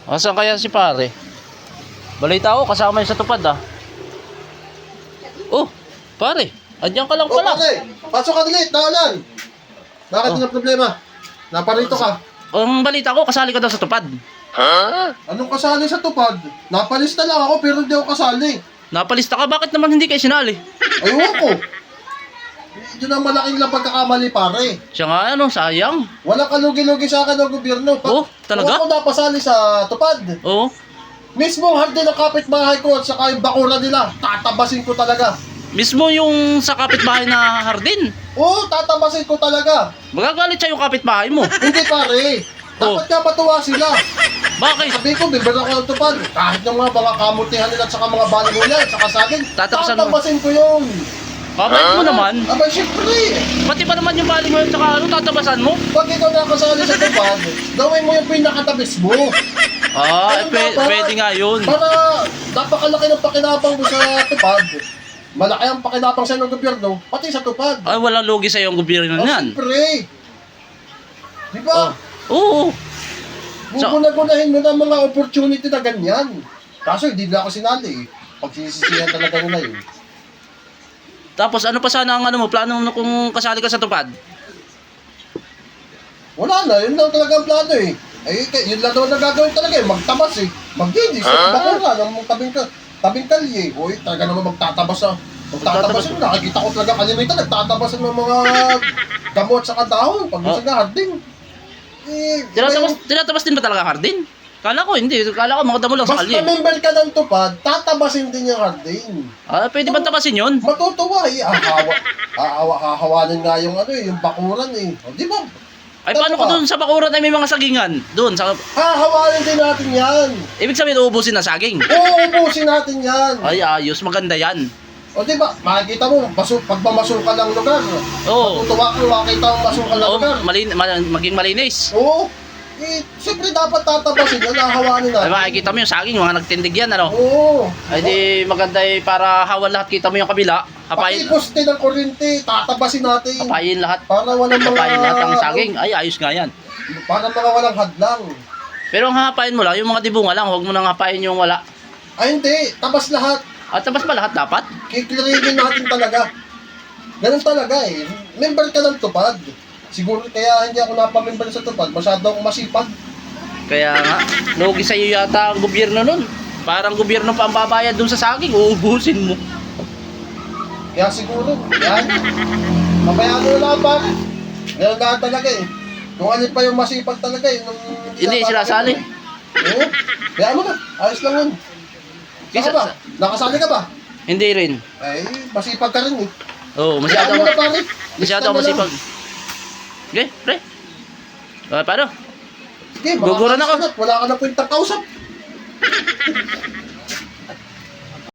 Asan kaya si pare? Balita ko, kasama yun sa tupad ah. Oh, pare, andyan ka lang Oh, pala. pare, pasok ka ulit, naulan. Bakit Oh. na problema? Naparito ka. Ang balita ko, kasali ka daw sa tupad. Anong kasali sa tupad? Napalista lang ako pero hindi ako kasali. Napalista ka, bakit naman hindi kayo sinali? Ayun ko. Yun ang malaking lang pagkakamali, pare. Siya nga, ano, sayang. Walang kalugi-lugi sa akin ng gobyerno. Oh, talaga? Kung ako napasali sa tupad, Oo. mismo hardin ang kapitbahay ko at saka yung bakura nila, tatabasin ko talaga. Mismo yung sa kapitbahay na hardin. Oo, tatabasin ko talaga. Magagalit siya yung kapitbahay mo. Hindi, pare. Oh. Dapat nga matuwa sila. Bakit? Sabi ko, bibir ako ng tupad. Kahit yung mga kamutihan nila at saka mga balimuyan, saka saging, Tatapasan mo. tatabasin ko yun. Babait mo naman. Abay, syempre. Pati pa naman yung baling mo yun, tsaka ano, tatabasan mo? Pag ikaw nakasali sa tupad, gawin mo yung pinakatabis mo. Ah, Ganun dapat. pwede nga yun. Para napakalaki ng pakinabang mo sa tupad. Malaki ang pakinabang sa ng gobyerno, pati sa tupad. Ay, walang lugi sa yung gobyerno Oh, niyan. syempre. Di ba? Oo. Gugunagunahin mo ng mga opportunity na ganyan. Kaso hindi na ako sinali eh. Pagsisisihan talaga nila yun. Tapos ano pa sana ang ano mo, plano mo kung kasali ka sa tupad? Wala na, yun lang talaga ang plano eh. Yun lang naman ang gagawin talaga eh. Magtabas eh. Maglinis. Bakura ng tabing kalye. Uy, talaga naman magtatabas ah. Magtatabas yun. Nakikita ko talaga kalimitan. Nagtatabas ng mga gamot sa dahon. Pag gusto nga harding. Tinatabas din ba talaga hardin? Kala ko hindi. Kala ko mga damo lang sa Basta kalye. member ka ng tupad, tatabasin din yung harding. Ah, pwede ba tabasin yun? Matutuwa eh. Hahawanin nga yung ano eh, yung bakuran eh. O, di ba? Ay, paano ko dun sa bakuran ay may mga sagingan? Doon, sa... Hahawanin din natin yan. Ibig sabihin, uubusin na saging. Uubusin natin yan. Ay, ayos. Maganda yan. O di ba, makikita mo, pag mamasukan ng lugar, Oo. matutuwa kang makita mo masukan ng Oo, lugar. maging malinis. Oo. Siyempre dapat tatabasin yan, hahawanin Ay, natin. makikita mo yung saging, mga nagtindig yan, ano? Oo. Ay, di maganda eh, para hawan lahat. Kita mo yung kabila. Pati Hapayin, poste ng kuryente, tatabasin natin. hapayin lahat. Para walang mga... Hapayin lahat ang saging. Ay, ayos nga yan. Para mga walang hadlang. Pero ang hapayin mo lang, yung mga dibunga lang, huwag mo nang hapayin yung wala. Ay hindi, tabas lahat. At tapos pa lahat dapat? Kiklirin natin talaga. Ganun talaga eh. Member ka ng tupad. Siguro kaya hindi ako napamember sa tupad. Masyado akong masipag. Kaya nga, lugi sa'yo yata ang gobyerno nun. Parang gobyerno pa ang babayad dun sa saging, uubusin mo. Kaya siguro, yan. Mabayaan mo lang pa. Ganun na talaga eh. Kung alin pa yung masipag talaga eh. Hindi, sila sali. Oo. Kaya mo na. Ayos lang yun. Saka ba? Nakasali ka ba? Hindi rin. Ay, masipag ka rin eh. Oo, Kaya masyado mo na pare. masyado Lista na masipag. lang. Okay, pre. Paano? Sige, Guguran makakalis ako. ka na. Wala ka na kwentang kausap.